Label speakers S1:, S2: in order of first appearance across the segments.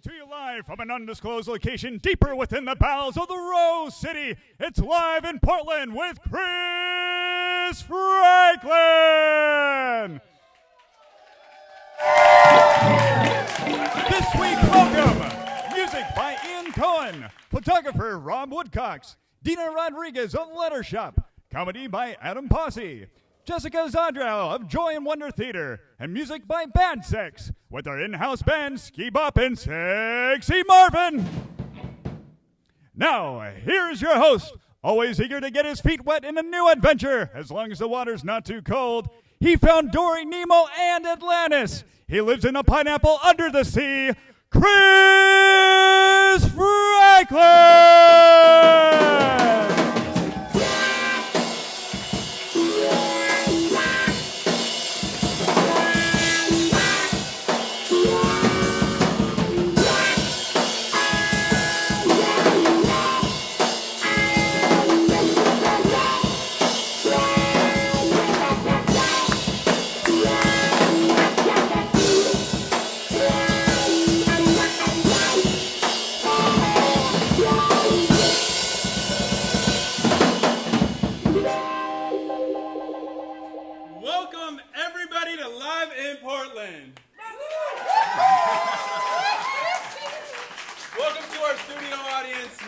S1: Coming to you live from an undisclosed location deeper within the bowels of the Rose City, it's live in Portland with Chris Franklin. This week, welcome music by Ian Coen, photographer Rob Woodcox, Dina Rodriguez of Letter Shop, comedy by Adam Pasi, Jessica Zadrow of Joy and Wonder Theater, and music by Bad Sex, with our in-house band, Ski Bop and Sexy Marvin. Now, here's your host, always eager to get his feet wet in a new adventure, as long as the water's not too cold. He found Dory, Nemo, and Atlantis. He lives in a pineapple under the sea, Chris Franklin!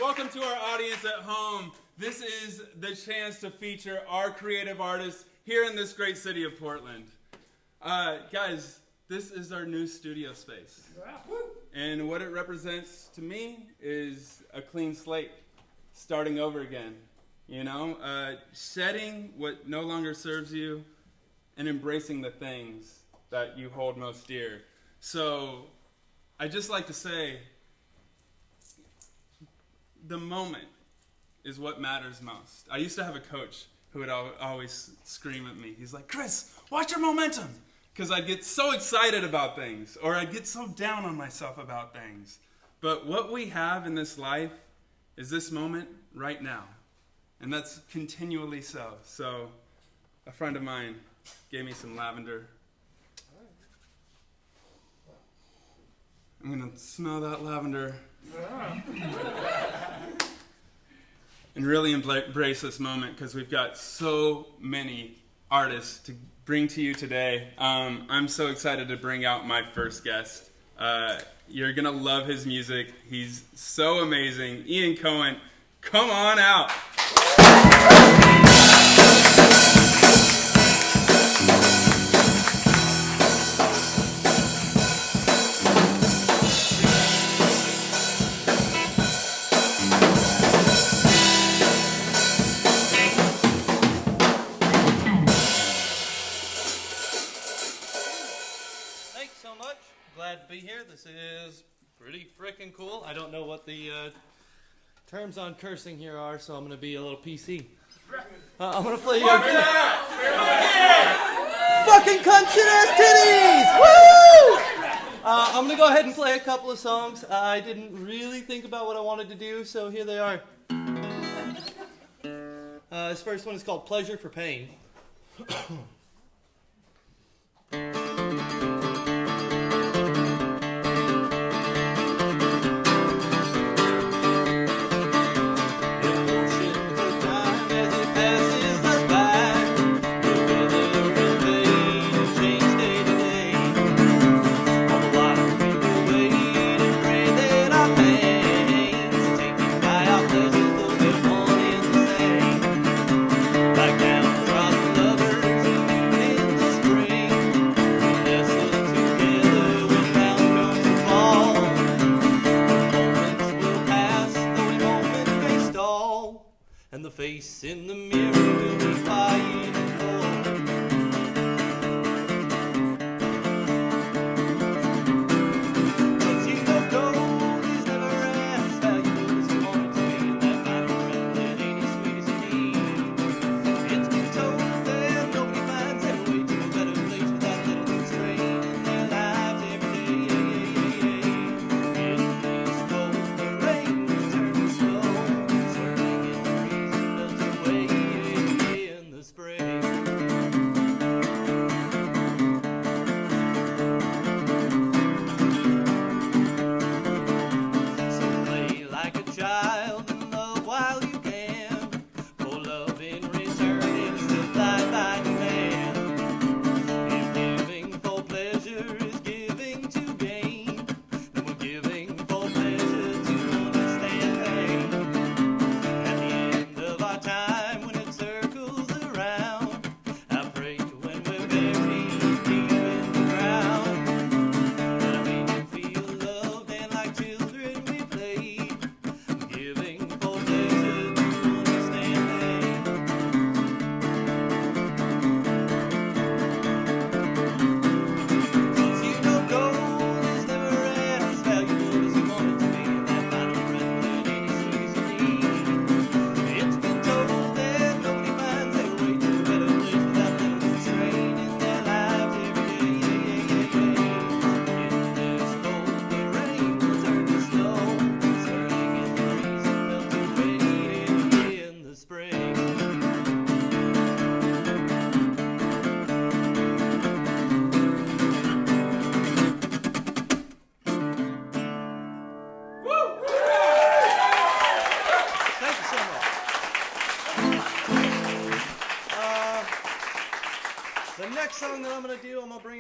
S2: Welcome to our audience at home. This is the chance to feature our creative artists here in this great city of Portland. Guys, this is our new studio space. And what it represents to me is a clean slate, starting over again. You know, shedding what no longer serves you and embracing the things that you hold most dear. So I just like to say, the moment is what matters most. I used to have a coach who would always scream at me. He's like, Chris, watch your momentum. Because I'd get so excited about things, or I'd get so down on myself about things. But what we have in this life is this moment right now. And that's continually so. So a friend of mine gave me some lavender. I'm going to smell that lavender. And really embrace this moment because we've got so many artists to bring to you today. I'm so excited to bring out my first guest. You're going to love his music. He's so amazing. Ian Coen, come on out.
S3: Be here. This is pretty freaking cool. I don't know what the terms on cursing here are, so I'm going to be a little PC. I'm going to play your fucking cunt ass titties! Woo! I'm going to go ahead and play a couple of songs. I didn't really think about what I wanted to do, so here they are. This first one is called Pleasure for Pain. And the face in the mirror will be quiet and cold. But you know gold is never as valuable as you want it to be. And that mighty friend that ain't as sweet as you need. It's been told that nobody finds their way to a better place without a little constraint in their lives every day. It is cold, the rain will turn to snow, swirling in the breeze. Away.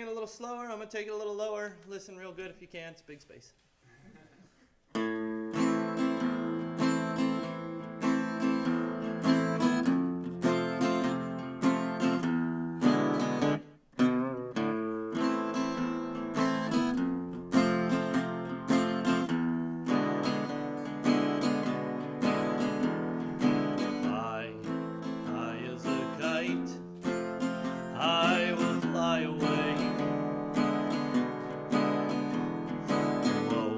S3: bring it a little slower. I'm going to take it a little lower. Listen real good if you can. It's big space. High as a kite, I will fly away. Low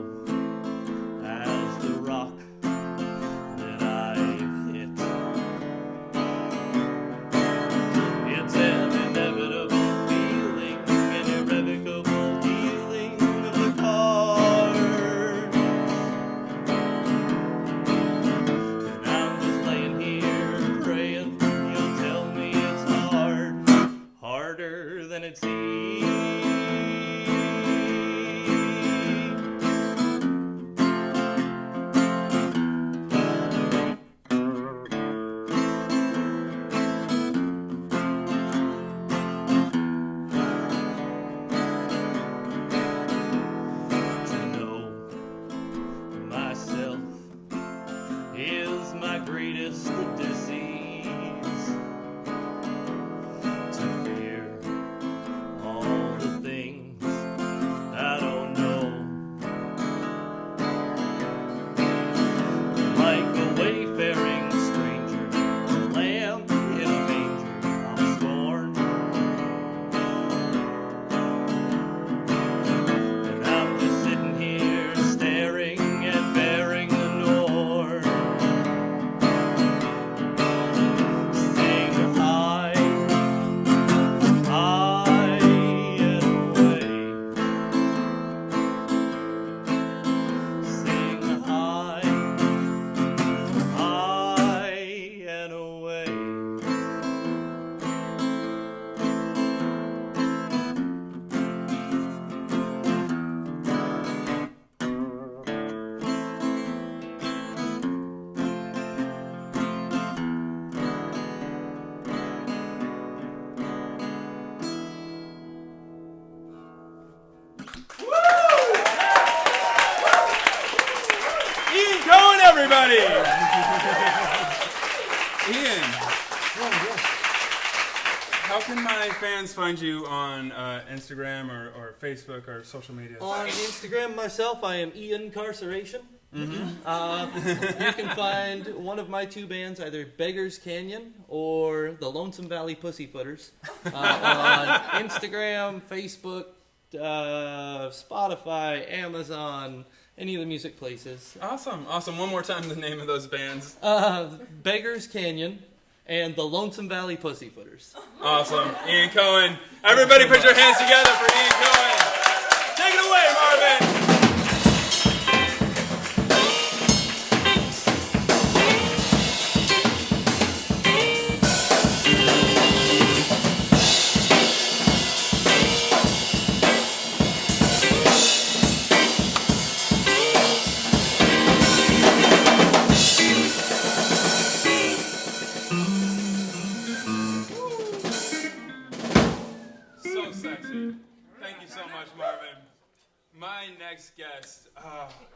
S3: as the rock that I've hit. It's an inevitable feeling, an irrevocable healing of the cards. And I'm just laying here praying you'll tell me it's hard, harder than it seems. To know myself is my greatest disease. To fear all the things I don't know. Like a wayfaring stranger, a lamb in a manger, I'm scorned. And I'm just sitting here staring and bearing the norm. Sing high, high and away. Sing high, high and away.
S2: Ian Coen, everybody! Ian, how can my fans find you on Instagram or Facebook or social media?
S3: On Instagram myself, I am Ian Carceration. You can find one of my two bands, either Beggars Canyon or the Lonesome Valley Pussyfooters, on Instagram, Facebook, Spotify, Amazon, any of the music places.
S2: Awesome. One more time, the name of those bands.
S3: Beggars Canyon and the Lonesome Valley Pussyfooters.
S2: Awesome. Ian Coen. Everybody put your hands together for Ian Coen. Take it away, Marvin. So sexy. Thank you so much, Marvin. My next guest,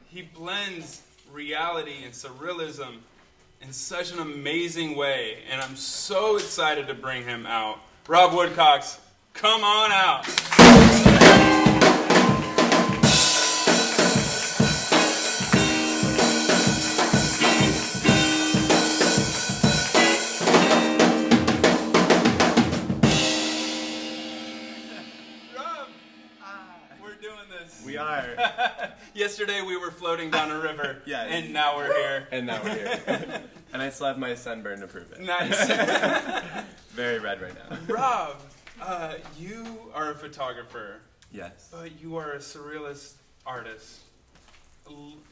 S2: he blends reality and surrealism in such an amazing way, and I'm so excited to bring him out. Rob Woodcox, come on out. Rob, we're doing this.
S4: We are.
S2: Yesterday we were floating down a river,
S4: Yes.
S2: and now we're here.
S4: And now we're here. And I still have my sunburn to prove it.
S2: Nice.
S4: Very red right now.
S2: Rob, you are a photographer,
S4: Yes.
S2: but you are a surrealist artist.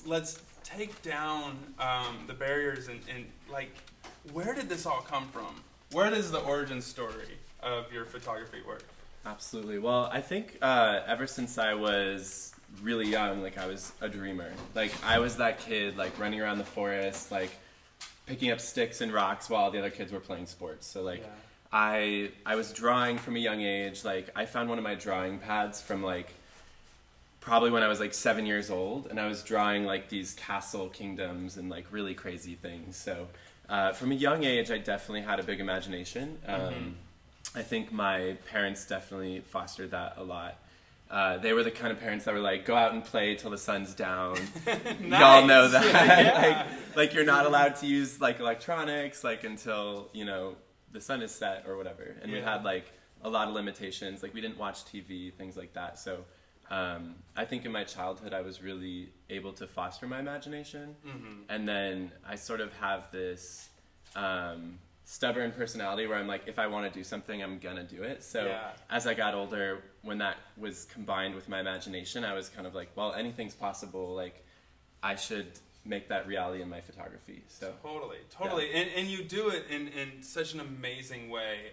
S2: Let's take down the barriers and like, where did this all come from? Where does the origin story of your photography work?
S4: Absolutely. Well, I think ever since I was really young, like I was a dreamer. Like I was that kid, like running around the forest, like picking up sticks and rocks while the other kids were playing sports. So like
S2: Yeah.
S4: I was drawing from a young age. Like, I found one of my drawing pads from like probably when I was like 7 years old, and I was drawing like these castle kingdoms and like really crazy things. So from a young age, I definitely had a big imagination. I think my parents definitely fostered that a lot. They were the kind of parents that were like, go out and play till the sun's down.
S2: Nice.
S4: Y'all know that.
S2: Yeah.
S4: like you're not allowed to use like electronics like until, you know, the sun is set or whatever. And we had like a lot of limitations. Like we didn't watch TV, things like that. So I think in my childhood I was really able to foster my imagination. And then I sort of have this stubborn personality where I'm like, if I want to do something, I'm gonna do it. So as I got older, when that was combined with my imagination, I was kind of like, well, anything's possible. Like, I should make that reality in my photography. So
S2: Totally. And you do it in such an amazing way.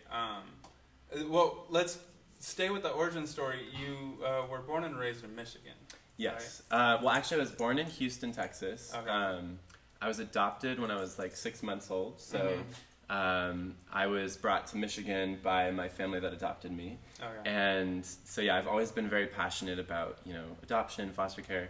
S2: Well, let's stay with the origin story. You were born and raised in Michigan.
S4: Yes.
S2: Right?
S4: Well, actually, I was born in Houston, Texas.
S2: Okay.
S4: I was adopted when I was like 6 months old. So I was brought to Michigan by my family that adopted me.
S2: Okay.
S4: And so, yeah, I've always been very passionate about, you know, adoption, foster care.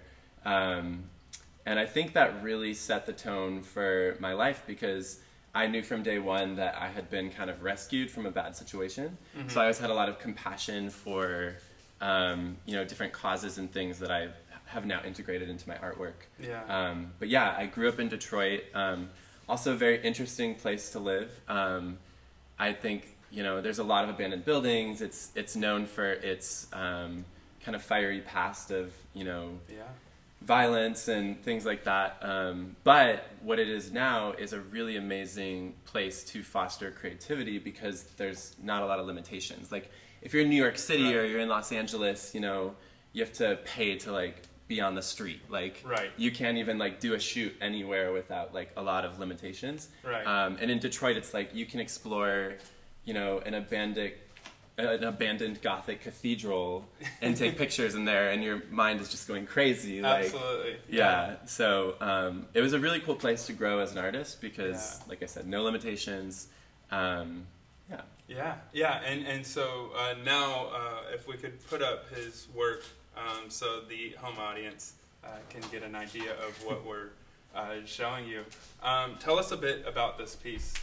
S4: And I think that really set the tone for my life because I knew from day one that I had been kind of rescued from a bad situation. So I always had a lot of compassion for, you know, different causes and things that I have now integrated into my artwork.
S2: Yeah.
S4: But yeah, I grew up in Detroit. Also a very interesting place to live. I think, you know, there's a lot of abandoned buildings. It's known for its kind of fiery past of, you know, violence and things like that. But what it is now is a really amazing place to foster creativity because there's not a lot of limitations. Like if you're in New York City or you're in Los Angeles, you know, you have to pay to like be on the street. Like you can't even like do a shoot anywhere without like a lot of limitations. And in Detroit, it's like you can explore, you know, an abandoned Gothic cathedral and take pictures in there, and your mind is just going crazy. Like,
S2: Absolutely.
S4: Yeah. So it was a really cool place to grow as an artist because, like I said, no limitations. And so now if we could put up his work so the home audience can get an idea of what we're showing you. Tell us a bit about this piece.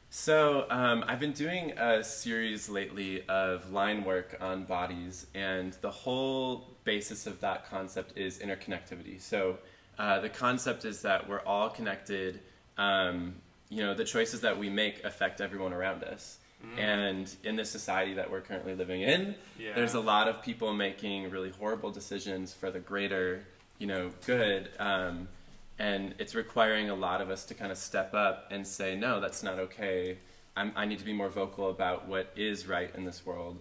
S4: So I've been doing a series lately of line work on bodies, and the whole basis of that concept is interconnectivity. So the concept is that we're all connected. You know, the choices that we make affect everyone around us. And in this society that we're currently living in, there's a lot of people making really horrible decisions for the greater, you know, good. And it's requiring a lot of us to kind of step up and say, no, that's not okay. I need to be more vocal about what is right in this world.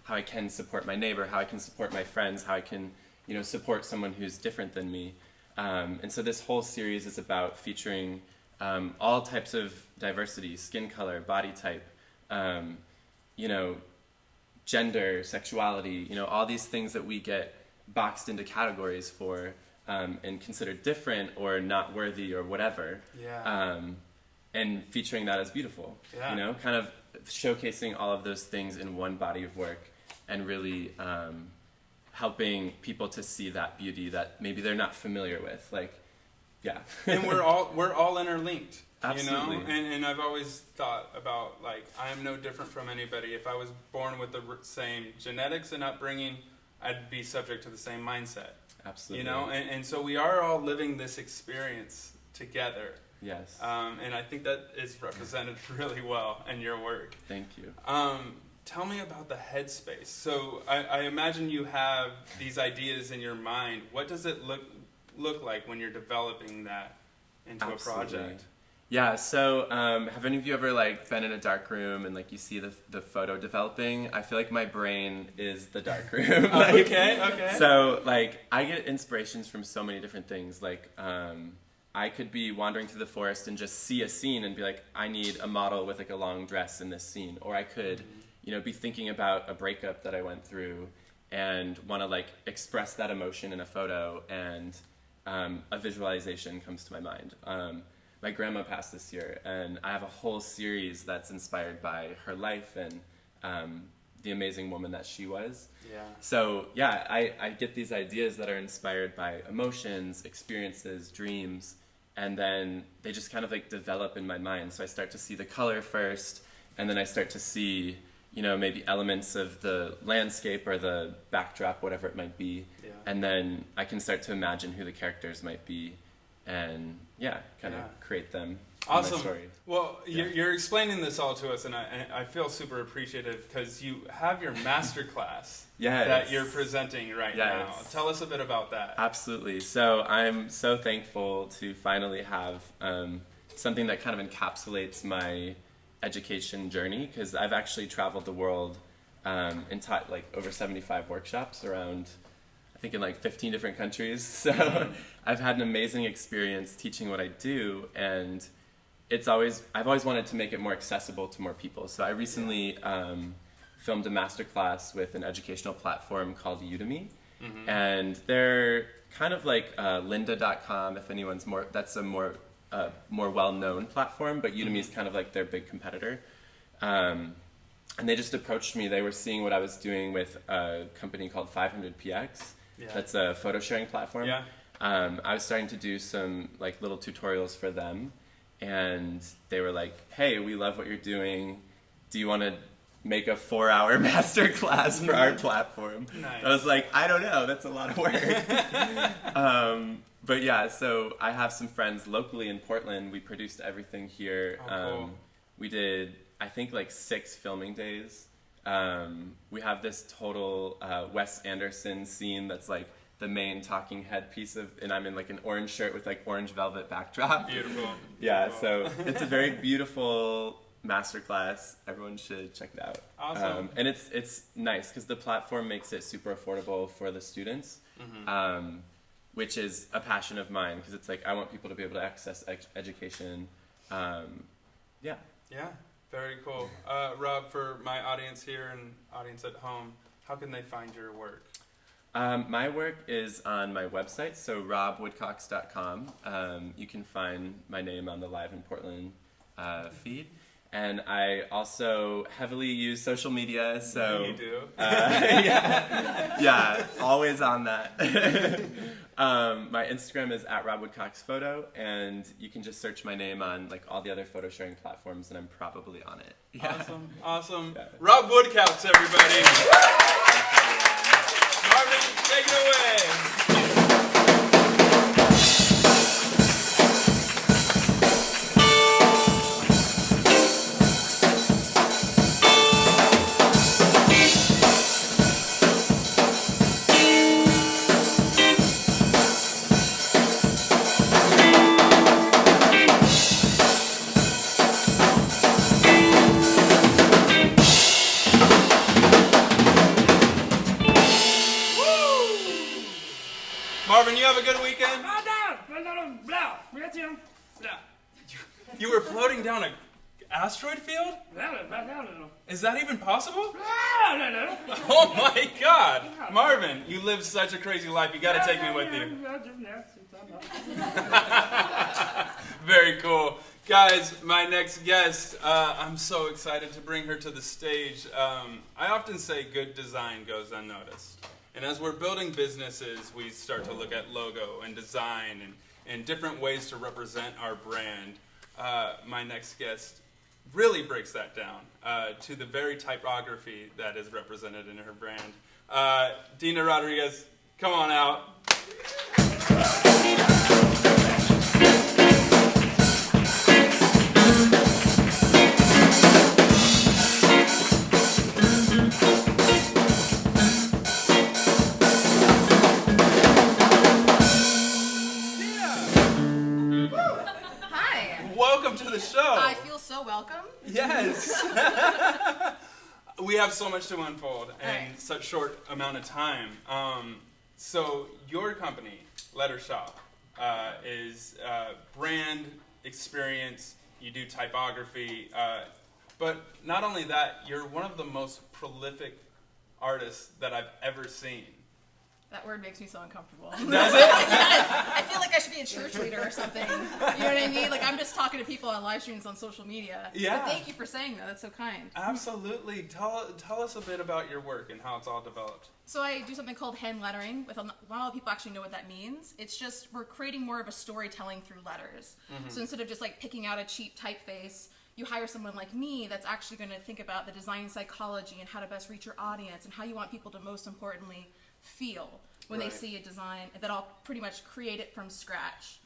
S4: How I can support my neighbor, how I can support my friends, how I can, you know, support someone who's different than me. And so this whole series is about featuring all types of diversity, skin color, body type, you know, gender, sexuality, you know, all these things that we get boxed into categories for. And considered different or not worthy or whatever, and featuring that as beautiful, you know, kind of showcasing all of those things in one body of work and really helping people to see that beauty that maybe they're not familiar with, like,
S2: And we're all interlinked,
S4: Absolutely.
S2: you know, and I've always thought about, like, I am no different from anybody. If I was born with the same genetics and upbringing, I'd be subject to the same mindset.
S4: Absolutely.
S2: You know, and so we are all living this experience together.
S4: Yes.
S2: And I think that is represented really well in your work.
S4: Thank you.
S2: Tell me about the headspace. So I imagine you have these ideas in your mind. What does it look like when you're developing that into a project?
S4: Yeah, so have any of you ever like been in a dark room and like you see the photo developing? I feel like my brain is the dark room. Like,
S2: Okay.
S4: So like I get inspirations from so many different things. Like I could be wandering through the forest and just see a scene and be like, I need a model with like a long dress in this scene. Or I could, you know, be thinking about a breakup that I went through and want to like express that emotion in a photo, and a visualization comes to my mind.
S5: my grandma passed this year, and I have a whole series that's inspired by her life and the amazing woman that she was.
S4: Yeah.
S5: So yeah, I get these ideas that are inspired by emotions, experiences, dreams, and then they just kind of like develop in my mind. So I start to see the color first, and then I start to see, maybe elements of the landscape or the backdrop, whatever it might be.
S4: Yeah.
S5: And then I can start to imagine who the characters might be and kind of create them in my
S4: Awesome.
S5: story.
S4: Well, you're explaining this all to us, and I feel super appreciative because you have your master class
S5: Yes.
S4: that you're presenting right now.
S5: Yes.
S4: Tell us a bit about that.
S5: Absolutely. So I'm so thankful to finally have something that kind of encapsulates my education journey, because I've actually traveled the world and taught like over 75 workshops around, I think in like 15 different countries. So I've had an amazing experience teaching what I do, and I've always wanted to make it more accessible to more people. So I recently filmed a masterclass with an educational platform called Udemy, and they're kind of like lynda.com, if anyone's that's a more well-known platform, but Udemy is kind of like their big competitor. And they just approached me. They were seeing what I was doing with a company called 500px.
S4: Yeah.
S5: That's a photo sharing platform.
S4: Yeah.
S5: I was starting to do some like little tutorials for them, and they were like, "Hey, we love what you're doing. Do you want to make a 4-hour master class for our platform?"
S4: Nice.
S5: I was like, "I don't know. That's a lot of work." But yeah, so I have some friends locally in Portland. We produced everything here.
S4: Oh, cool.
S5: We did, I think, like 6 filming days. We have this total Wes Anderson scene that's like the main talking head piece and I'm in like an orange shirt with like orange velvet backdrop.
S4: Beautiful.
S5: Yeah, so it's a very beautiful masterclass. Everyone should check it out.
S4: Awesome.
S5: And it's nice because the platform makes it super affordable for the students, which is a passion of mine, because it's like I want people to be able to access education. Yeah.
S4: Yeah, very cool. Rob, for my audience here and audience at home, how can they find your work?
S5: My work is on my website, so robwoodcox.com. You can find my name on the Live in Portland feed. And I also heavily use social media, so...
S4: You do?
S5: Yeah, always on that. My Instagram is @robwoodcoxphoto, and you can just search my name on like all the other photo sharing platforms, and I'm probably on it. Yeah.
S4: Awesome.
S5: Yeah.
S4: Rob Woodcox, everybody. Marvin, take it away. Marvin, you have a good weekend? You were floating down an asteroid field? Is that even possible? Oh my God! Marvin, you live such a crazy life. You gotta take me with you. Very cool. Guys, my next guest, I'm so excited to bring her to the stage. I often say good design goes unnoticed. And as we're building businesses, we start to look at logo and design and different ways to represent our brand. My next guest really breaks that down to the very typography that is represented in her brand. Dina Rodriguez, come on out. Welcome to the show.
S6: I feel so welcome.
S4: Yes. We have so much to unfold in
S6: Right.
S4: such short amount of time. So your company, Letter Shop, is brand experience. You do typography, but not only that, you're one of the most prolific artists that I've ever seen.
S6: That word makes me so uncomfortable.
S2: Does it?
S6: Yes. I feel like I should be a church leader or something. You know what I mean? Like, I'm just talking to people on live streams on social media.
S2: Yeah.
S6: But thank you for saying that. That's so kind.
S2: Absolutely. Tell us a bit about your work and how it's all developed.
S6: So I do something called hand lettering. Not a lot of people actually know what that means. It's just we're creating more of a storytelling through letters. So instead of just like picking out a cheap typeface, you hire someone like me that's actually going to think about the design psychology and how to best reach your audience and how you want people to most importantly feel when they see a design, that I'll pretty much create it from scratch.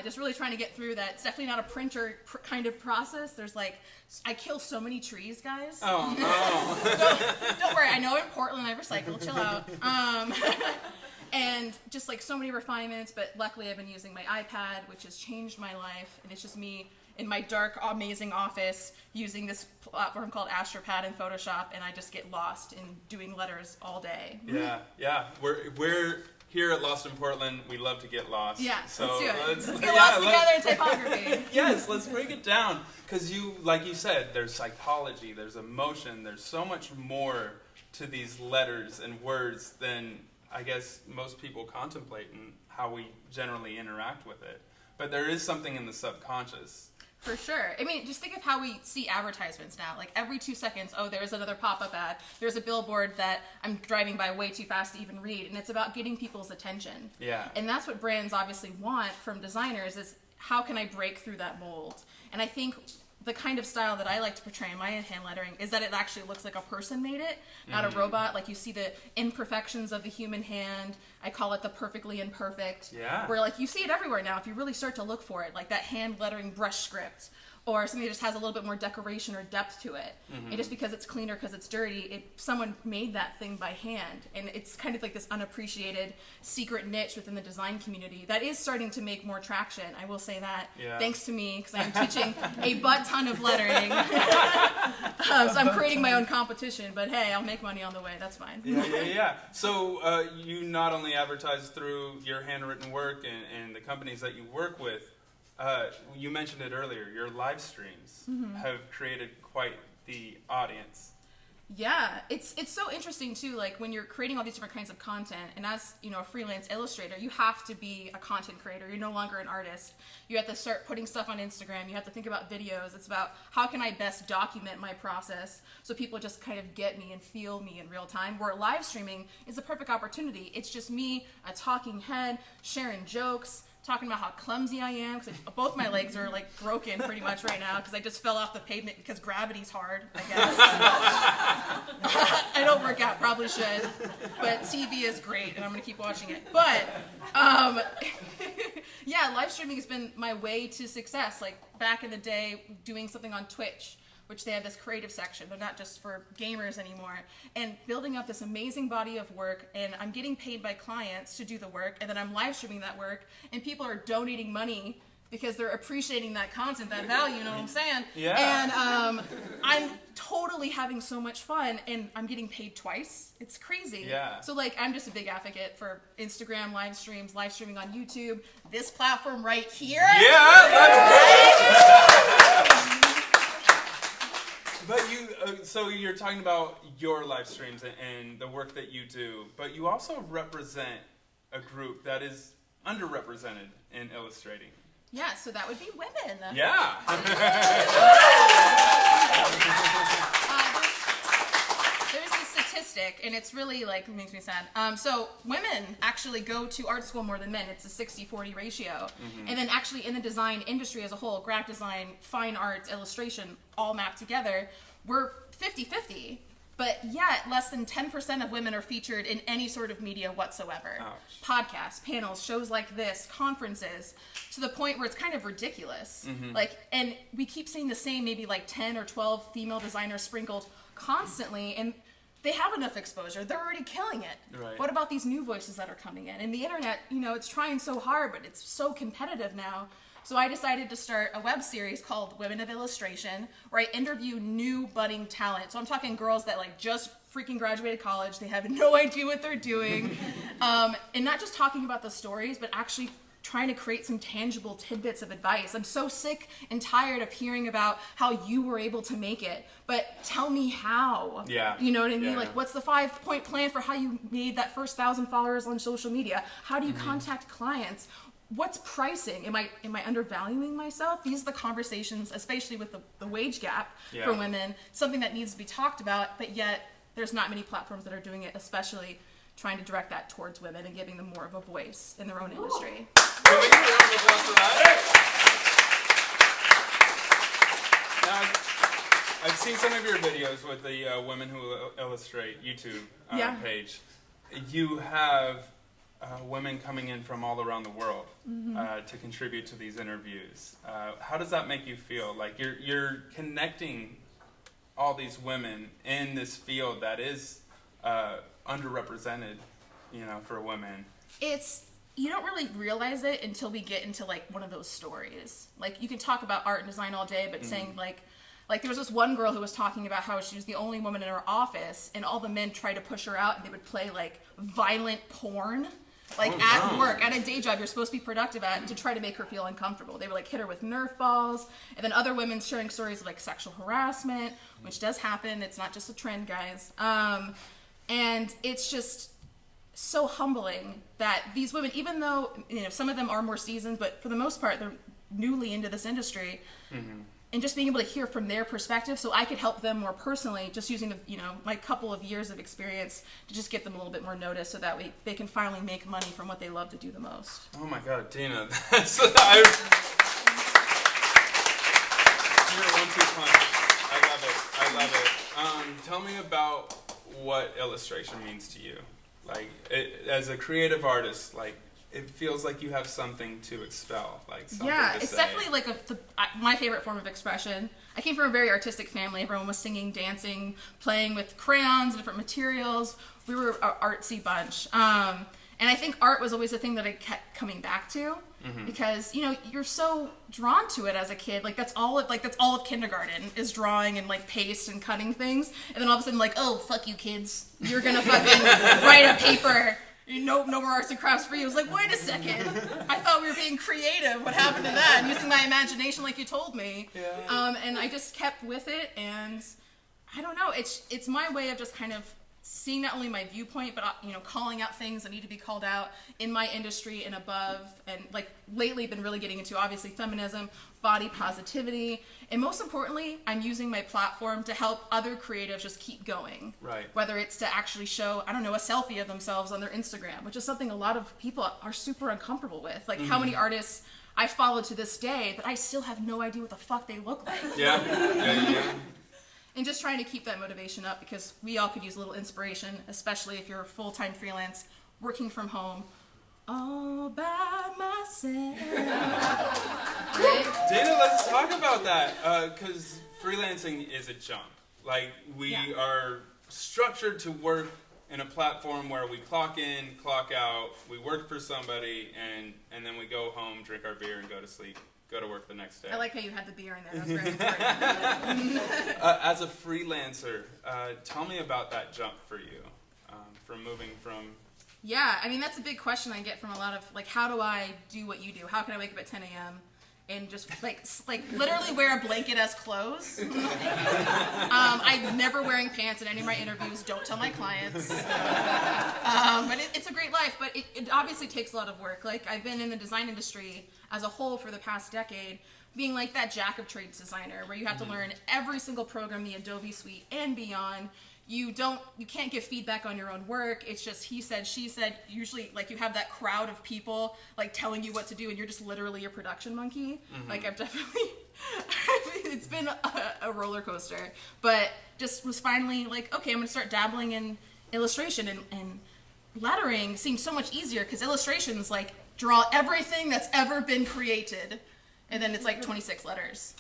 S6: Just really trying to get through that. It's definitely not a printer kind of process. There's like, I kill so many trees, guys.
S2: Oh, no.
S6: Don't worry, I know in Portland I recycle, chill out. And just like so many refinements, but luckily I've been using my iPad, which has changed my life, and it's just me in my dark, amazing office using this platform called Astropad in Photoshop, and I just get lost in doing letters all day.
S2: Yeah. We're here at Lost in Portland. We love to get lost.
S6: Yeah,
S2: so
S6: let's do it.
S2: Let's
S6: get lost together in typography.
S2: Yes, let's break it down. Because like you said, there's psychology, there's emotion, there's so much more to these letters and words than I guess most people contemplate and how we generally interact with it. But there is something in the subconscious.
S6: For sure. I mean, just think of how we see advertisements now. Like every 2 seconds, oh, there's another pop-up ad. There's a billboard that I'm driving by way too fast to even read. And it's about getting people's attention.
S2: Yeah.
S6: And that's what brands obviously want from designers is how can I break through that mold? And I think the kind of style that I like to portray in my hand lettering is that it actually looks like a person made it, not a robot. Like you see the imperfections of the human hand. I call it the perfectly imperfect.
S2: Yeah.
S6: Where like you see it everywhere now if you really start to look for it, like that hand lettering brush script. Or something that just has a little bit more decoration or depth to it. And just because it's clean or because it's dirty, someone made that thing by hand. And it's kind of like this unappreciated secret niche within the design community that is starting to make more traction. I will say that.
S2: Yeah.
S6: Thanks to me, because I'm teaching a butt ton of lettering. So I'm creating my own competition. But hey, I'll make money on the way. That's fine.
S2: Yeah. So you not only advertise through your handwritten work and the companies that you work with, you mentioned it earlier, your live streams have created quite the audience.
S6: Yeah, it's so interesting too, like when you're creating all these different kinds of content, and as, you know, a freelance illustrator, you have to be a content creator. You're no longer an artist. You have to start putting stuff on Instagram. You have to think about videos. It's about how can I best document my process so people just kind of get me and feel me in real time, where live streaming is a perfect opportunity. It's just me, a talking head, sharing jokes, talking about how clumsy I am, because both my legs are like broken pretty much right now because I just fell off the pavement because gravity's hard, I guess. I don't work out, probably should, but TV is great and I'm going to keep watching it. But yeah, live streaming has been my way to success. Like back in the day, doing something on Twitch, which they have this creative section. They're not just for gamers anymore. And building up this amazing body of work, and I'm getting paid by clients to do the work, and then I'm live streaming that work, and people are donating money because they're appreciating that content, that value, you know what I'm saying?
S2: Yeah.
S6: And I'm totally having so much fun, and I'm getting paid twice. It's crazy.
S2: Yeah.
S6: So, like, I'm just a big advocate for Instagram live streams, live streaming on YouTube, this platform right here.
S2: Yeah, that's great. But so you're talking about your live streams and the work that you do, but you also represent a group that is underrepresented in illustrating.
S6: Yeah, so that would be women.
S2: Yeah.
S6: There's this statistic, and it's really, like, makes me sad. So women actually go to art school more than men. It's a 60-40 ratio. And then actually in the design industry as a whole, graphic design, fine arts, illustration, all mapped together, we're 50-50. But yet, less than 10% of women are featured in any sort of media whatsoever.
S2: Ouch.
S6: Podcasts, panels, shows like this, conferences, to the point where it's kind of ridiculous. Like, and we keep seeing the same maybe like 10 or 12 female designers sprinkled constantly, and they have enough exposure. They're already killing it.
S2: Right.
S6: What about these new voices that are coming in? And the internet, you know, it's trying so hard, but it's so competitive now. So I decided to start a web series called Women of Illustration, where I interview new budding talent. So I'm talking girls that like just freaking graduated college. They have no idea what they're doing. And not just talking about the stories, but actually trying to create some tangible tidbits of advice. I'm so sick and tired of hearing about how you were able to make it, but tell me how.
S4: Yeah.
S6: You know what I mean?
S4: Yeah.
S6: Like, what's the 5-point plan for how you made that first 1,000 followers on social media? How do you contact clients? What's pricing? Am I undervaluing myself? These are the conversations, especially with the wage gap
S4: Yeah.
S6: for women, something that needs to be talked about, but yet there's not many platforms that are doing it, especially trying to direct that towards women and giving them more of a voice in their own industry.
S4: Can we get a round of applause for that? Now, I've seen some of your videos with the Women Who Illustrate YouTube
S6: Yeah.
S4: page. You have women coming in from all around the world to contribute to these interviews. How does that make you feel? Like you're connecting all these women in this field that is underrepresented, for women.
S6: You don't really realize it until we get into like one of those stories. Like, you can talk about art and design all day, but saying like there was this one girl who was talking about how she was the only woman in her office, and all the men tried to push her out, and they would play like violent porn, like at work, at a day job you're supposed to be productive at, to try to make her feel uncomfortable. They would like hit her with Nerf balls, and then other women sharing stories of like sexual harassment, which does happen. It's not just a trend, guys. And it's just so humbling that these women, even though some of them are more seasoned, but for the most part they're newly into this industry, and just being able to hear from their perspective, so I could help them more personally, just using my couple of years of experience to just get them a little bit more notice, so that they can finally make money from what they love to do the most.
S4: Oh my God, Dina, you're a 1-2 punch. I love it. Tell me about what illustration means to you. Like, as a creative artist, like, it feels like you have something to expel, like something to
S6: it's
S4: say.
S6: definitely like my favorite form of expression. I came from a very artistic family. Everyone was singing, dancing, playing with crayons, different materials. We were an artsy bunch. And I think art was always the thing that I kept coming back to, because you're so drawn to it as a kid. Like, that's all of kindergarten is drawing and like paste and cutting things. And then all of a sudden, like, oh, fuck you kids, you're gonna fucking write a paper. No more arts and crafts for you. I was like, wait a second, I thought we were being creative. What happened to that? I'm using my imagination like you told me.
S4: Yeah.
S6: And I just kept with it, and I don't know. It's my way of just kind of seeing not only my viewpoint, but calling out things that need to be called out in my industry and above. And like lately, been really getting into obviously feminism, body positivity, and most importantly, I'm using my platform to help other creatives just keep going.
S4: Right.
S6: Whether it's to actually show, a selfie of themselves on their Instagram, which is something a lot of people are super uncomfortable with. Like, how many artists I follow to this day, but I still have no idea what the fuck they look like.
S4: Yeah.
S6: And just trying to keep that motivation up, because we all could use a little inspiration, especially if you're a full-time freelance, working from home, all by myself. Right?
S4: Dana, let's talk about that, because freelancing is a jump. Like, we are structured to work in a platform where we clock in, clock out, we work for somebody, and then we go home, drink our beer, and go to sleep. Go to work the next day.
S6: I like how you had the beer in there. That was very important.
S4: As a freelancer, tell me about that jump for you, from moving from...
S6: Yeah, that's a big question I get from a lot of, like, how do I do what you do? How can I wake up at 10 a.m. and just, like literally wear a blanket as clothes? I'm never wearing pants in any of my interviews. Don't tell my clients. But it's a great life, but it obviously takes a lot of work. Like, I've been in the design industry as a whole for the past decade, being like that jack of trades designer, where you have to learn every single program, the Adobe suite and beyond. You can't give feedback on your own work. It's just he said, she said. Usually, like, you have that crowd of people like telling you what to do, and you're just literally your production monkey. Like, I've definitely, it's been a roller coaster, but just was finally like, okay, I'm gonna start dabbling in illustration, and lettering seemed so much easier, because illustrations like draw everything that's ever been created. And then it's like 26 letters.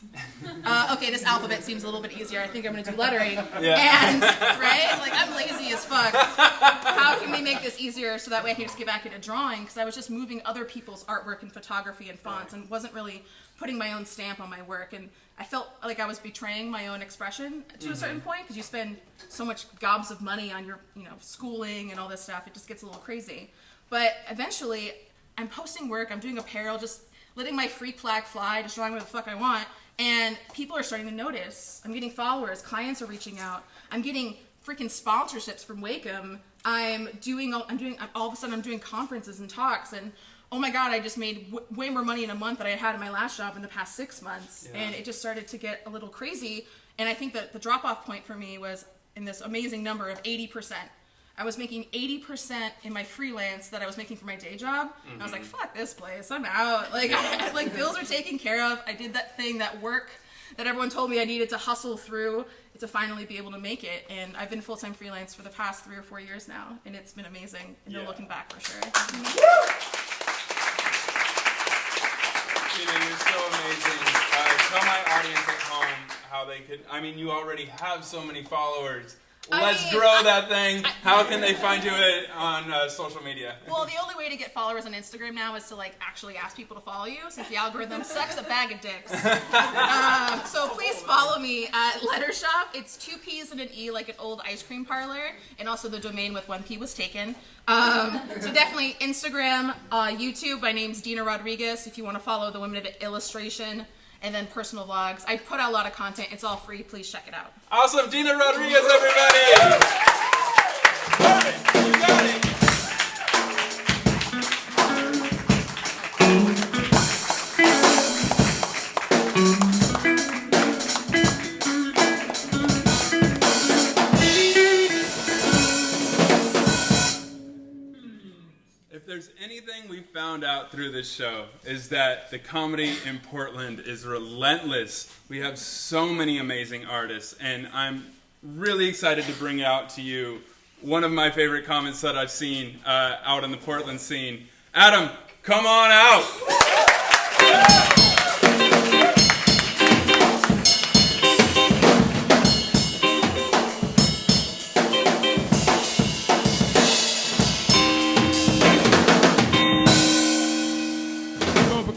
S6: Okay, this alphabet seems a little bit easier. I think I'm going to do lettering.
S4: Yeah.
S6: And, right? Like, I'm lazy as fuck. How can we make this easier so that way I can just get back into drawing? Because I was just moving other people's artwork and photography and fonts, and wasn't really putting my own stamp on my work. And I felt like I was betraying my own expression to a certain point, because you spend so much gobs of money on your schooling and all this stuff. It just gets a little crazy. But eventually, I'm posting work, I'm doing apparel, just letting my freak flag fly, just drawing whatever the fuck I want. And people are starting to notice. I'm getting followers, clients are reaching out. I'm getting freaking sponsorships from Wacom. All of a sudden I'm doing conferences and talks, and oh my God, I just made way more money in a month than I had in my last job in the past 6 months. Yeah. And it just started to get a little crazy. And I think that the drop-off point for me was in this amazing number of 80%. I was making 80% in my freelance that I was making for my day job. Mm-hmm. I was like, fuck this place, I'm out. Like bills are taken care of. I did that thing, that work that everyone told me I needed to hustle through to finally be able to make it. And I've been full-time freelance for the past 3 or 4 years now, and it's been amazing. And no looking back, for sure.
S4: Dina, you're so amazing. Tell my audience at home how they could, you already have so many followers. Let's grow that thing. How can they find you on social media?
S6: Well, the only way to get followers on Instagram now is to actually ask people to follow you, since the algorithm sucks a bag of dicks. So please follow me at Lettershop. It's 2 P's and an E, like an old ice cream parlor, and also the domain with 1 P was taken. So definitely Instagram, YouTube. My name's Dina Rodriguez. If you want to follow the Women of Illustration. And then personal vlogs. I put out a lot of content. It's all free. Please check it out.
S4: Awesome. Dina Rodriguez, everybody. Got it. You got it. If there's anything we found out through this show is that the comedy in Portland is relentless. We have so many amazing artists, and I'm really excited to bring out to you one of my favorite comments that I've seen out in the Portland scene. Adam, come on out.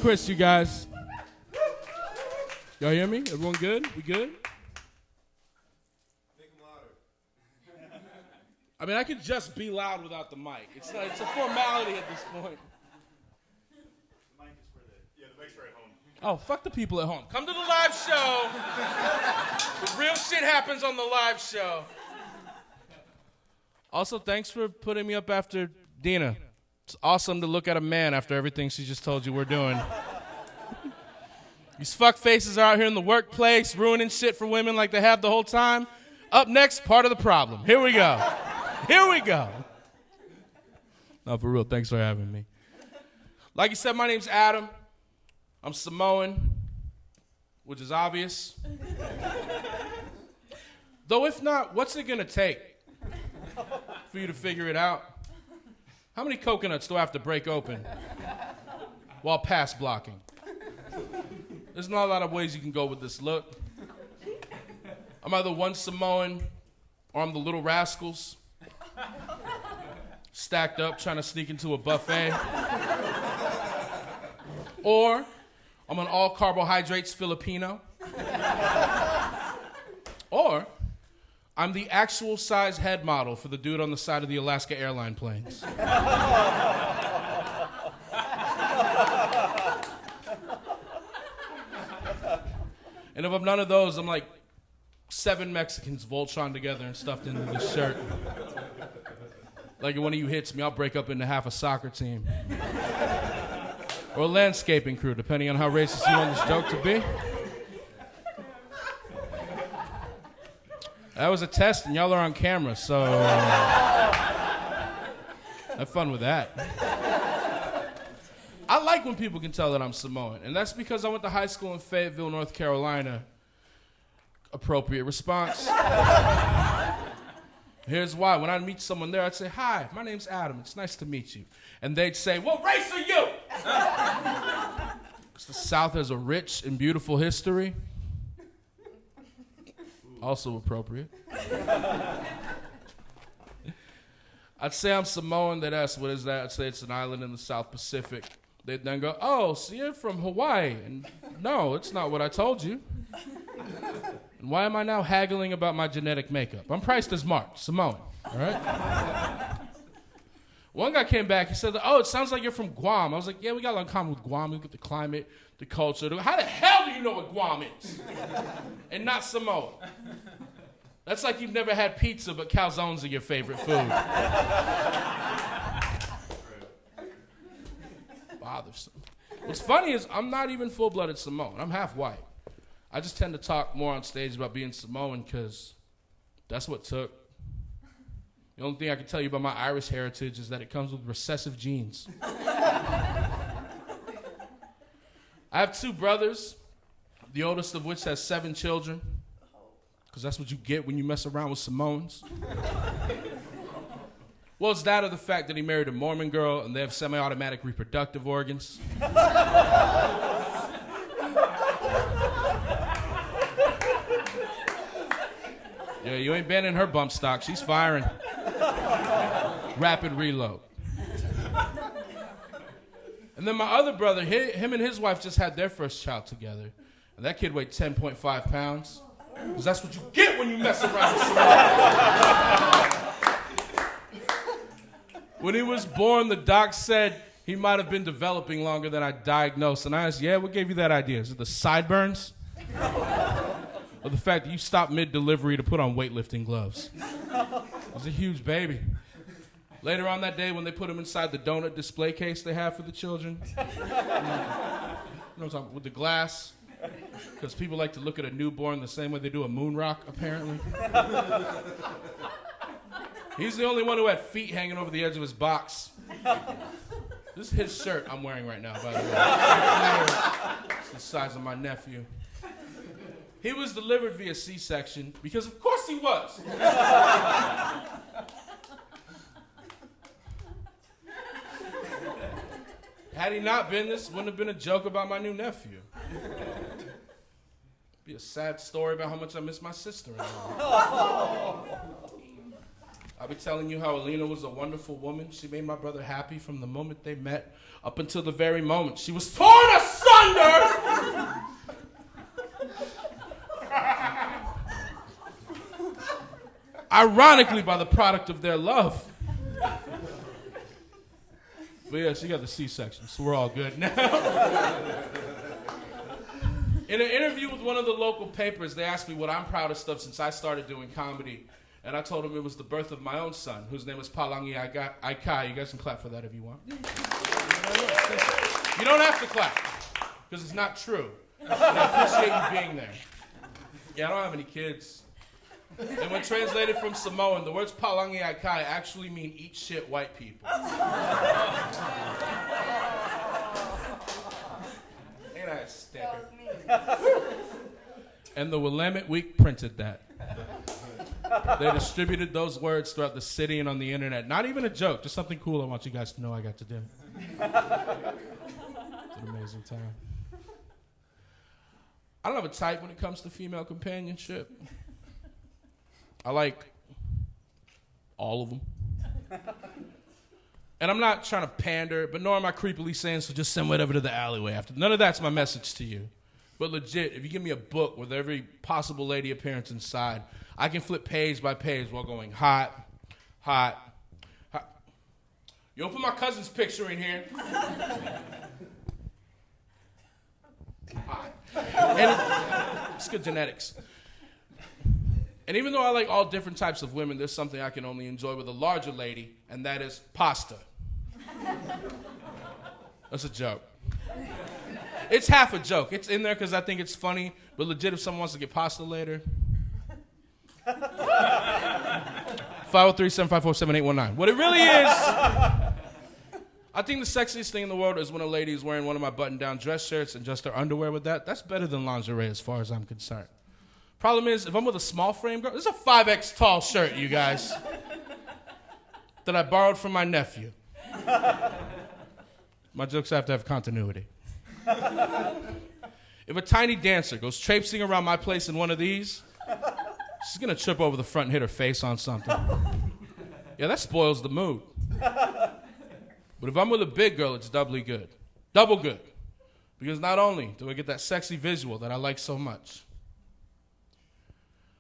S7: Chris, you guys. Y'all hear me? Everyone good? We good?
S8: Make them louder.
S7: I could just be loud without the mic. It's a formality at this point.
S1: The mic is the mic's right at home.
S7: Oh, fuck the people at home. Come to the live show. The real shit happens on the live show. Also, thanks for putting me up after Dina. It's awesome to look at a man after everything she just told you we're doing. These fuck faces are out here in the workplace ruining shit for women like they have the whole time. Up next, part of the problem. Here we go. Here we go. No, for real, thanks for having me. Like you said, my name's Adam. I'm Samoan, which is obvious. Though if not, what's it gonna take for you to figure it out? How many coconuts do I have to break open while pass blocking? There's not a lot of ways you can go with this look. I'm either one Samoan or I'm the Little Rascals, stacked up trying to sneak into a buffet. Or I'm an all carbohydrates Filipino. Or I'm the actual size head model for the dude on the side of the Alaska airline planes. And if I'm none of those, I'm like 7 Mexicans Voltron together and stuffed into this shirt. Like if one of you hits me, I'll break up into half a soccer team. Or a landscaping crew, depending on how racist you want this joke to be. That was a test, and y'all are on camera, so have fun with that. I like when people can tell that I'm Samoan, and that's because I went to high school in Fayetteville, North Carolina. Appropriate response. Here's why. When I meet someone there, I'd say, "Hi, my name's Adam. It's nice to meet you." And they'd say, "What race are you?" Because the South has a rich and beautiful history. Also appropriate. I'd say I'm Samoan. They'd ask, "What is that?" I'd say it's an island in the South Pacific. They'd then go, "Oh, so you're from Hawaii?" And no, it's not what I told you. And why am I now haggling about my genetic makeup? I'm priced as Mark, Samoan, all right? One guy came back, he said, oh, it sounds like you're from Guam. I was like, yeah, we got a lot in common with Guam. We look at the climate, the culture. How the hell do you know what Guam is? And not Samoa. That's like you've never had pizza, but calzones are your favorite food. Bothersome. What's funny is I'm not even full-blooded Samoan. I'm half white. I just tend to talk more on stage about being Samoan because that's what took. The only thing I can tell you about my Irish heritage is that it comes with recessive genes. I have 2 brothers, the oldest of which has 7 children, because that's what you get when you mess around with Samoans. Well, it's that or the fact that he married a Mormon girl and they have semi-automatic reproductive organs. Yeah, you ain't been in her bump stock. She's firing. Rapid reload. And then my other brother, him and his wife just had their first child together. And that kid weighed 10.5 pounds. Because that's what you get when you mess around with someone. When he was born, the doc said he might have been developing longer than I diagnosed. And I asked, yeah, what gave you that idea? Is it the sideburns? Or the fact that you stopped mid-delivery to put on weightlifting gloves? It was a huge baby. Later on that day, when they put him inside the donut display case they have for the children, you know what I'm talking, with the glass, because people like to look at a newborn the same way they do a moon rock, apparently. He's the only one who had feet hanging over the edge of his box. This is his shirt I'm wearing right now, by the way. It's the size of my nephew. He was delivered via C-section because, of course, he was. Had he not been, this wouldn't have been a joke about my new nephew. It'd be a sad story about how much I miss my sister-in-law. I'll be telling you how Alina was a wonderful woman. She made my brother happy from the moment they met up until the very moment she was torn asunder. Ironically, by the product of their love. But yeah, she got the C-section, so we're all good now. In an interview with one of the local papers, they asked me what I'm proudest of since I started doing comedy. And I told them it was the birth of my own son, whose name is Palangi Aikai. You guys can clap for that if you want. You don't have to clap, because it's not true. And I appreciate you being there. Yeah, I don't have any kids. And when translated from Samoan, the words Palangi Aikai actually mean eat shit white people. Ain't I a sticker? And the Willamette Week printed that. They distributed those words throughout the city and on the internet. Not even a joke, just something cool I want you guys to know I got to do. It's an amazing time. I don't have a type when it comes to female companionship. I like all of them. And I'm not trying to pander, but nor am I creepily saying, so just send whatever to the alleyway after. None of that's my message to you. But legit, if you give me a book with every possible lady appearance inside, I can flip page by page while going hot, hot, hot. You open my cousin's picture in here. Hot. And it's good genetics. And even though I like all different types of women, there's something I can only enjoy with a larger lady, and that is pasta. That's a joke. It's half a joke. It's in there because I think it's funny, but legit, if someone wants to get pasta later. 503-754-7819. What it really is, I think the sexiest thing in the world is when a lady is wearing one of my button-down dress shirts and just her underwear with that. That's better than lingerie as far as I'm concerned. Problem is, if I'm with a small frame girl, this is a 5X tall shirt, you guys, that I borrowed from my nephew. My jokes have to have continuity. If a tiny dancer goes traipsing around my place in one of these, she's gonna trip over the front and hit her face on something. Yeah, that spoils the mood. But if I'm with a big girl, it's doubly good. Double good. Because not only do I get that sexy visual that I like so much,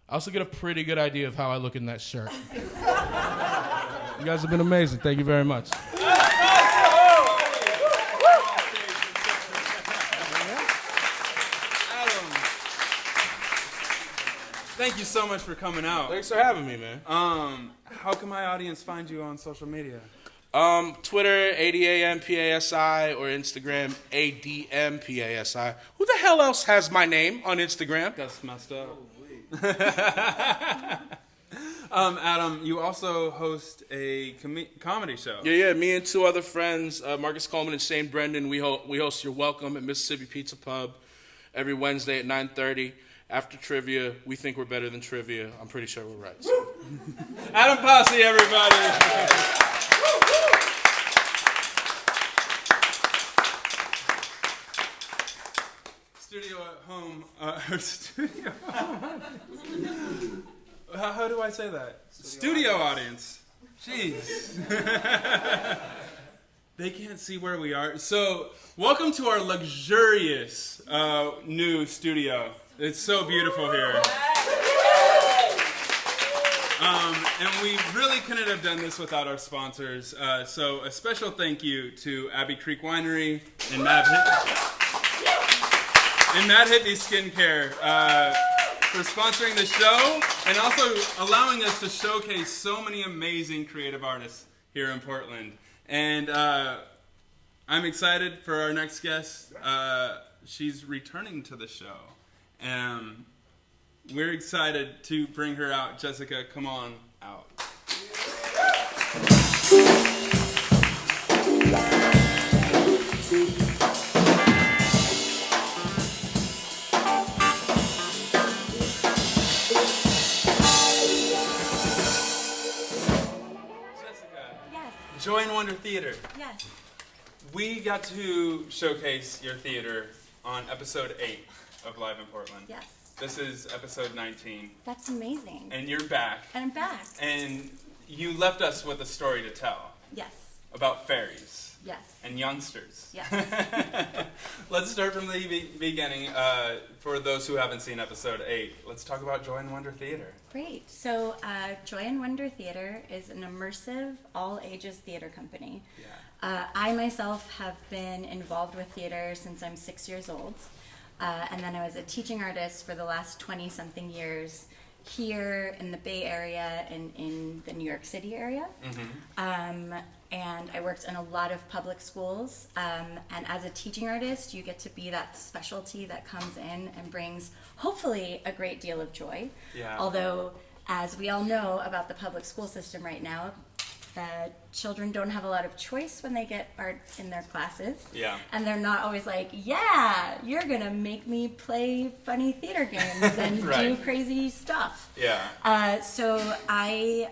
S7: I also get a pretty good idea of how I look in that shirt. You guys have been amazing. Thank you very much.
S2: Thank you so much for coming out.
S7: Thanks for having me, man.
S2: How can my audience find you on social media?
S7: Twitter, ADAMPASI, or Instagram, ADMPASI. Who the hell else has my name on Instagram?
S2: That's messed up. Adam, you also host a comedy show.
S7: Yeah, me and two other friends, Marcus Coleman and Shane Brendan, we host You're Welcome at Mississippi Pizza Pub every Wednesday at 9:30. After trivia, we think we're better than trivia. I'm pretty sure we're right. So.
S2: Adam Pasi, everybody. Studio at home. Studio. How do I say that? Studio audience. Jeez. They can't see where we are. So, welcome to our luxurious new studio. It's so beautiful here. And we really couldn't have done this without our sponsors. So a special thank you to Abbey Creek Winery and Mad Hippie Skincare for sponsoring the show and also allowing us to showcase so many amazing creative artists here in Portland. And I'm excited for our next guest. She's returning to the show. We're excited to bring her out. Jessica, come on out. Jessica.
S8: Yes.
S2: Joy and Wonder Theater.
S8: Yes.
S2: We got to showcase your theater on episode 8 of Live in Portland.
S8: Yes.
S2: This is episode 19.
S8: That's amazing.
S2: And you're back.
S8: And I'm back.
S2: And you left us with a story to tell
S8: Yes.
S2: about fairies
S8: Yes.
S2: and youngsters.
S8: Yes.
S2: Let's start from the beginning. For those who haven't seen episode 8, let's talk about Joy and Wonder Theater.
S8: Great. So, Joy and Wonder Theater is an immersive, all-ages theater company.
S2: Yeah.
S8: I myself have been involved with theater since I'm 6 years old. And then I was a teaching artist for the last 20-something years here in the Bay Area and in the New York City area.
S2: Mm-hmm.
S8: And I worked in a lot of public schools. And as a teaching artist, you get to be that specialty that comes in and brings, hopefully, a great deal of joy.
S2: Yeah.
S8: Although, as we all know about the public school system right now, children don't have a lot of choice when they get art in their classes.
S2: Yeah.
S8: And they're not always like, yeah, you're going to make me play funny theater games and
S2: Right.
S8: do crazy stuff.
S2: Yeah.
S8: So I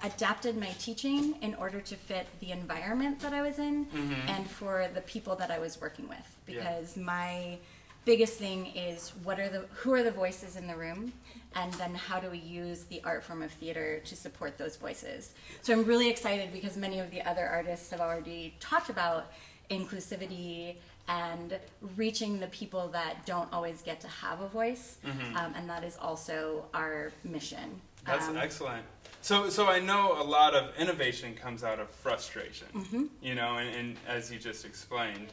S8: adapted my teaching in order to fit the environment that I was in
S2: Mm-hmm.
S8: and for the people that I was working with.
S2: Yeah.
S8: Because my biggest thing is who are the voices in the room, and then how do we use the art form of theater to support those voices. So I'm really excited because many of the other artists have already talked about inclusivity and reaching the people that don't always get to have a voice, and that is also our mission.
S2: That's excellent. So I know a lot of innovation comes out of frustration, you know, and as you just explained.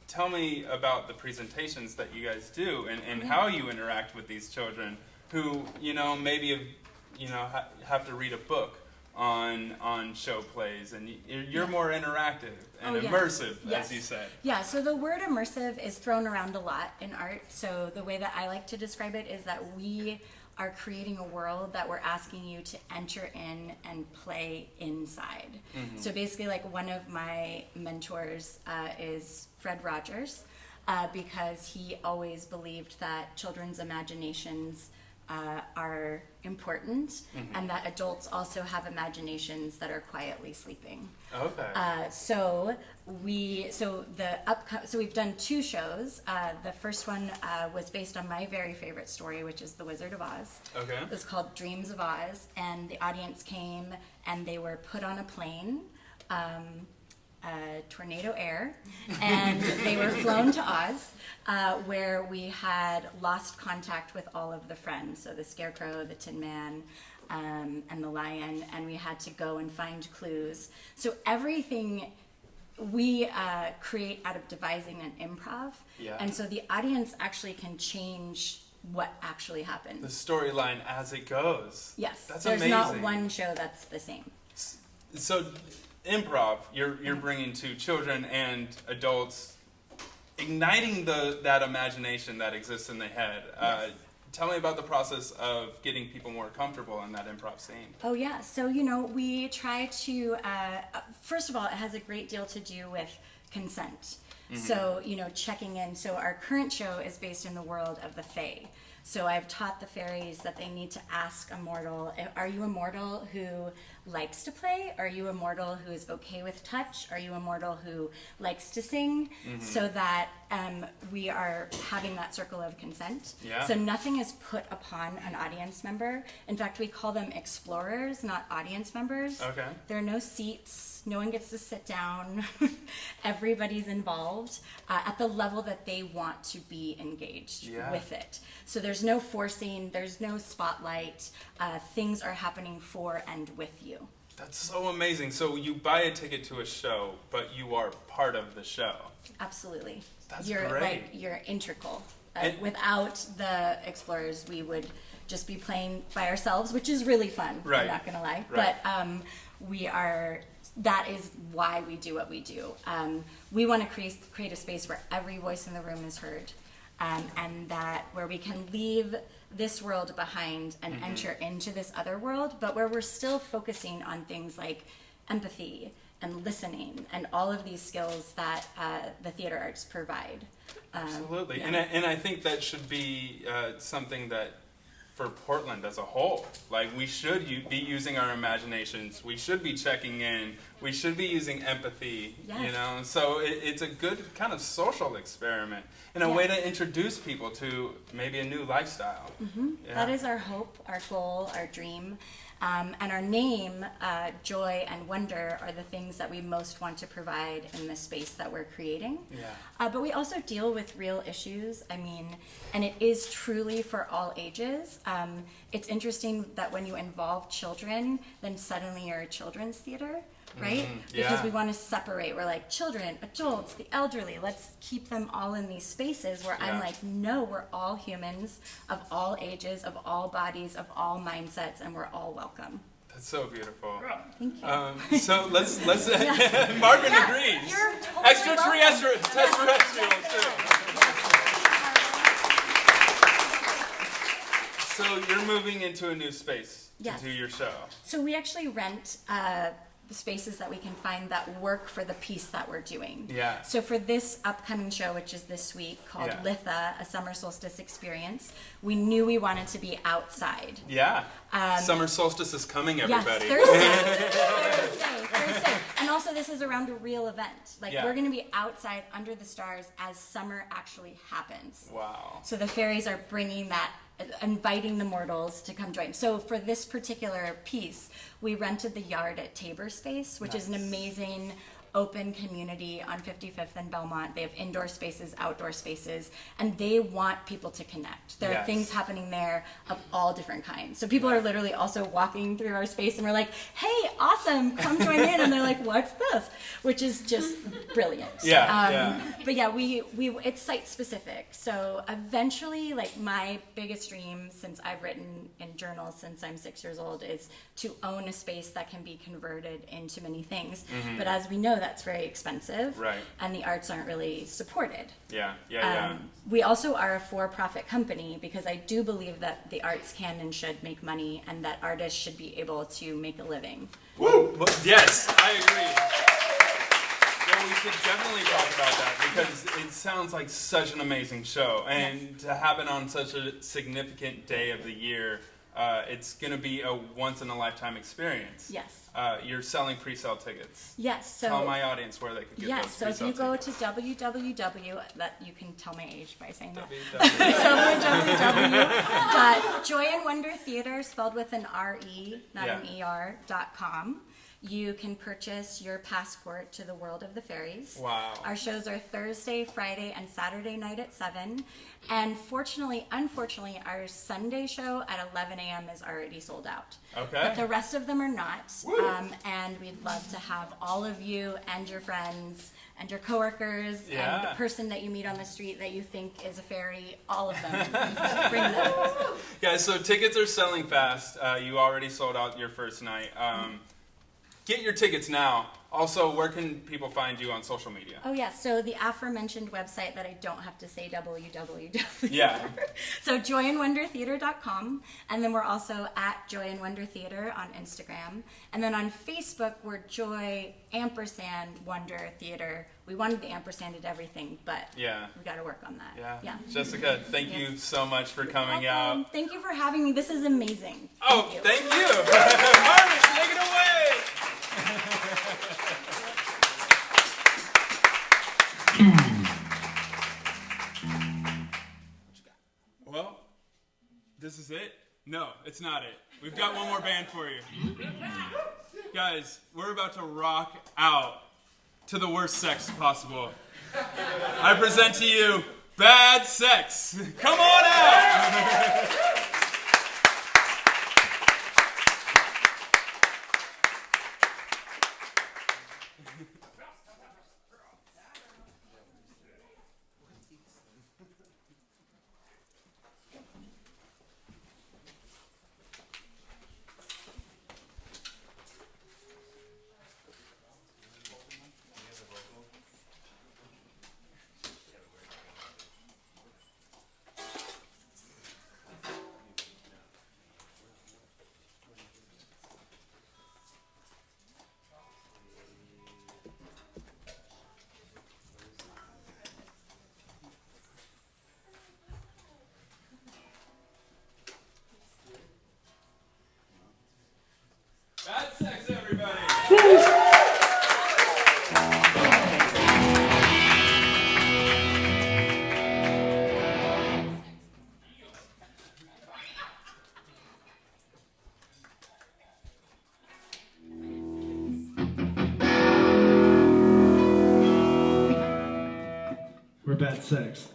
S2: Tell me about the presentations that you guys do and how you interact with these children who, you know, maybe have to read a book on show plays, and you're more interactive and immersive, as you said.
S8: Yeah, so the word immersive is thrown around a lot in art. So the way that I like to describe it is that we are creating a world that we're asking you to enter in and play inside. So basically, like, one of my mentors is Fred Rogers, because he always believed that children's imaginations are important, and that adults also have imaginations that are quietly sleeping.
S2: Okay.
S8: So we've done 2 shows. The first one was based on my very favorite story, which is The Wizard of Oz.
S2: Okay.
S8: It was called Dreams of Oz, and the audience came and they were put on a plane, tornado air, and they were flown to Oz, where we had lost contact with all of the friends. So the Scarecrow, the Tin Man, and the lion, and we had to go and find clues. So everything we create out of devising and improv, and so the audience actually can change what actually happens.
S4: The storyline as it goes.
S8: Yes,
S4: That's
S8: there's
S4: amazing.
S8: not one show that's the same.
S4: So, improv, you're bringing to children and adults, igniting that imagination that exists in the head.
S8: Yes.
S4: Tell me about the process of getting people more comfortable in that improv scene.
S8: Oh yeah, so we try to, first of all, it has a great deal to do with consent. So, checking in. So our current show is based in the world of the Fae. So I've taught the fairies that they need to ask a mortal, are you a mortal who likes to play? Are you a mortal who is okay with touch? Are you a mortal who likes to sing? So that we are having that circle of consent.
S4: Yeah.
S8: So nothing is put upon an audience member. In fact, we call them explorers, not audience members.
S4: Okay.
S8: There are no seats. No one gets to sit down. Everybody's involved at the level that they want to be engaged with it. So there's no forcing, there's no spotlight. Things are happening for and with you.
S4: That's so amazing. So you buy a ticket to a show, but you are part of the show.
S8: Absolutely.
S4: That's
S8: you're
S4: great.
S8: You're integral.
S4: And-
S8: Without the explorers, we would just be playing by ourselves, which is really fun.
S4: Right.
S8: I'm not gonna lie,
S4: Right.
S8: but we are. That is why we do what we do. We want to create a space where every voice in the room is heard, and that where we can leave this world behind and enter into this other world, but where we're still focusing on things like empathy and listening and all of these skills that the theater arts provide.
S4: Absolutely.
S8: Yeah.
S4: And I think that should be something that for Portland as a whole, like we should be using our imaginations. We should be checking in. We should be using empathy.
S8: Yes.
S4: So it's a good kind of social experiment and a way to introduce people to maybe a new lifestyle. Yeah.
S8: That is our hope, our goal, our dream. And our name, joy and wonder, are the things that we most want to provide in the space that we're creating.
S4: Yeah.
S8: But we also deal with real issues. And it is truly for all ages. It's interesting that when you involve children, then suddenly you're a children's theater, right? Because we want to separate. We're like, children, adults, the elderly, let's keep them all in these spaces where I'm like, no, we're all humans of all ages, of all bodies, of all mindsets, and we're all welcome.
S4: That's so beautiful.
S8: Thank you.
S4: So let's Marvin agrees.
S8: You're totally
S4: Extraterrestrial too. So you're moving into a new space to do your show.
S8: So we actually rent the spaces that we can find that work for the piece that we're doing.
S4: Yeah.
S8: So for this upcoming show, which is this week, called
S4: Yeah.
S8: Litha, a summer solstice experience, we knew we wanted to be outside.
S4: Yeah. Summer solstice is coming, everybody.
S8: Yes, Thursday. And also this is around a real event. Like
S4: Yeah.
S8: we're gonna be outside under the stars as summer actually happens.
S4: Wow.
S8: So the fairies are bringing that, inviting the mortals to come join. So for this particular piece, we rented the yard at Tabor Space, which is an amazing open community on 55th and Belmont. They have indoor spaces, outdoor spaces, and they want people to connect. There are things happening there of all different kinds. So people are literally also walking through our space and we're like, hey, awesome, come join in. And they're like, what's this? Which is just brilliant. But yeah, we it's site specific. So eventually, like my biggest dream since I've written in journals since I'm 6 years old is to own a space that can be converted into many things. But as we know, that's very expensive.
S4: Right.
S8: And the arts aren't really supported.
S4: Yeah.
S8: We also are a for-profit company because I do believe that the arts can and should make money and that artists should be able to make a living.
S4: Woo! Yes, I agree. Well, we should definitely talk about that because it sounds like such an amazing show. And to have it on such a significant day of the year, it's going to be a once-in-a-lifetime experience.
S8: Yes.
S4: You're selling pre-sale tickets.
S8: Yes. So
S4: Tell my audience where they could get those
S8: so if
S4: pre-sale
S8: you go
S4: tickets.
S8: to www, that you can tell my age by saying that. www.joyandwondertheater, spelled with an R-E, not an E-R, .com. you can purchase your passport to the world of the fairies.
S4: Wow.
S8: Our shows are Thursday, Friday, and Saturday night at 7. And unfortunately, our Sunday show at 11 a.m. is already sold out.
S4: Okay.
S8: But the rest of them are not. And we'd love to have all of you and your friends and your coworkers and the person that you meet on the street that you think is a fairy, all of them. Bring them.
S4: Guys, so tickets are selling fast. You already sold out your first night. Get your tickets now. Also, where can people find you on social media?
S8: Oh, yeah. So the aforementioned website that I don't have to say www.
S4: Yeah.
S8: So joyandwondertheater.com. And then we're also at Joy and Wonder Theater on Instagram. And then on Facebook, we're Joy ampersand Wonder Theater. We wanted the ampersand at everything, but we got to work on that.
S4: Yeah. Jessica, thank you so much for coming out.
S8: Thank you for having me. This is amazing.
S4: Thank you. Marvin, take it away.
S2: Well, this is it? No, it's not it. We've got one more band for you. Guys, we're about to rock out to the worst sex possible. I present to you Bad Sex. Come on out! Bad Sex, everybody!
S9: We're Bad Sex.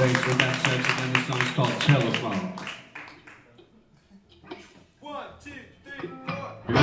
S9: Thanks for that sex. Again, this song's called Telephone.
S3: 1, 2, 3, 4.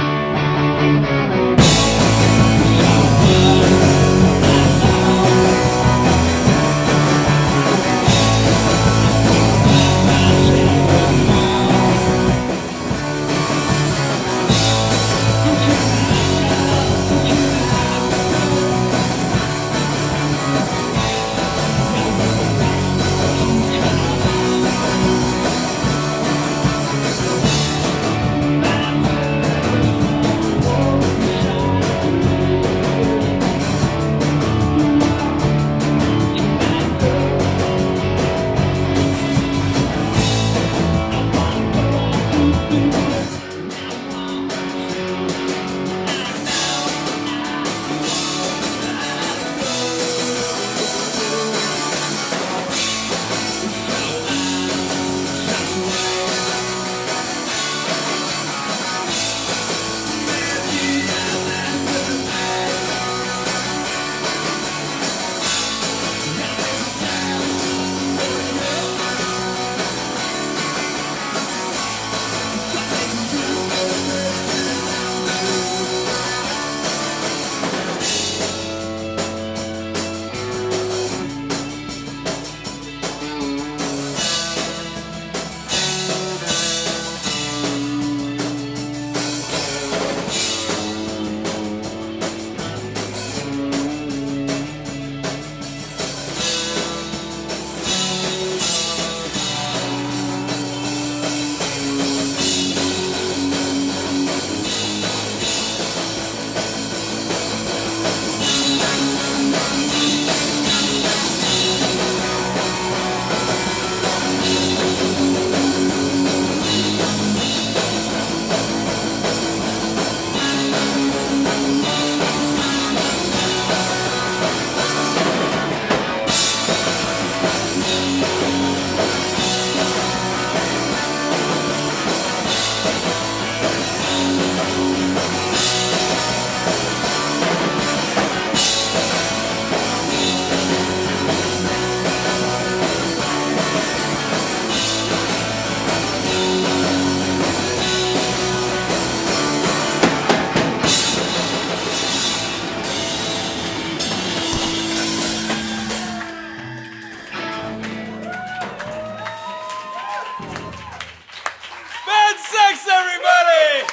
S2: Bad sex, everybody!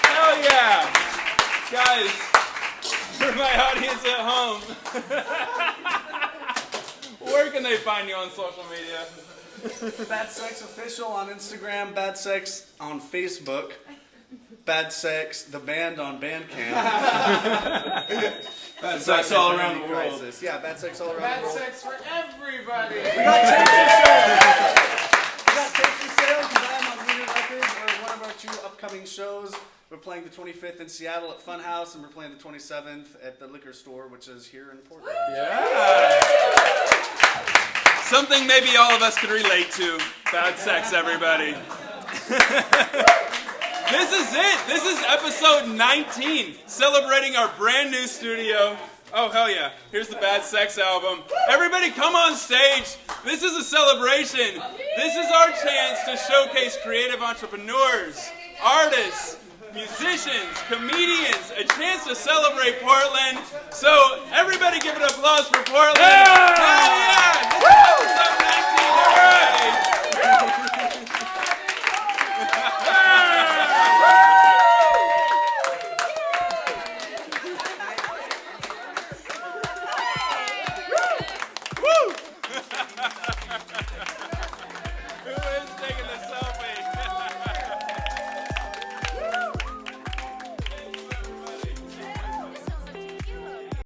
S2: Hell yeah! Guys, for my audience at home, where can they find you on social media?
S3: Bad Sex Official on Instagram, Bad Sex on Facebook, Bad Sex, the band on Bandcamp.
S2: Bad sex all around the world.
S3: Crisis. Yeah, Bad Sex all around the world.
S2: sex for everybody!
S3: We got tapes for sale. You can buy them on Winter Records or one of our 2 upcoming shows. We're playing the 25th in Seattle at Funhouse, and we're playing the 27th at the liquor store, which is here in Portland.
S2: Yeah! Something maybe all of us could relate to. Bad sex, everybody. This is it. This is episode 19, celebrating our brand new studio. Oh, hell yeah. Here's the Bad Sex album. Everybody come on stage. This is a celebration. This is our chance to showcase creative entrepreneurs, artists, musicians, comedians, a chance to celebrate Portland. So everybody give an applause for Portland. Hell yeah!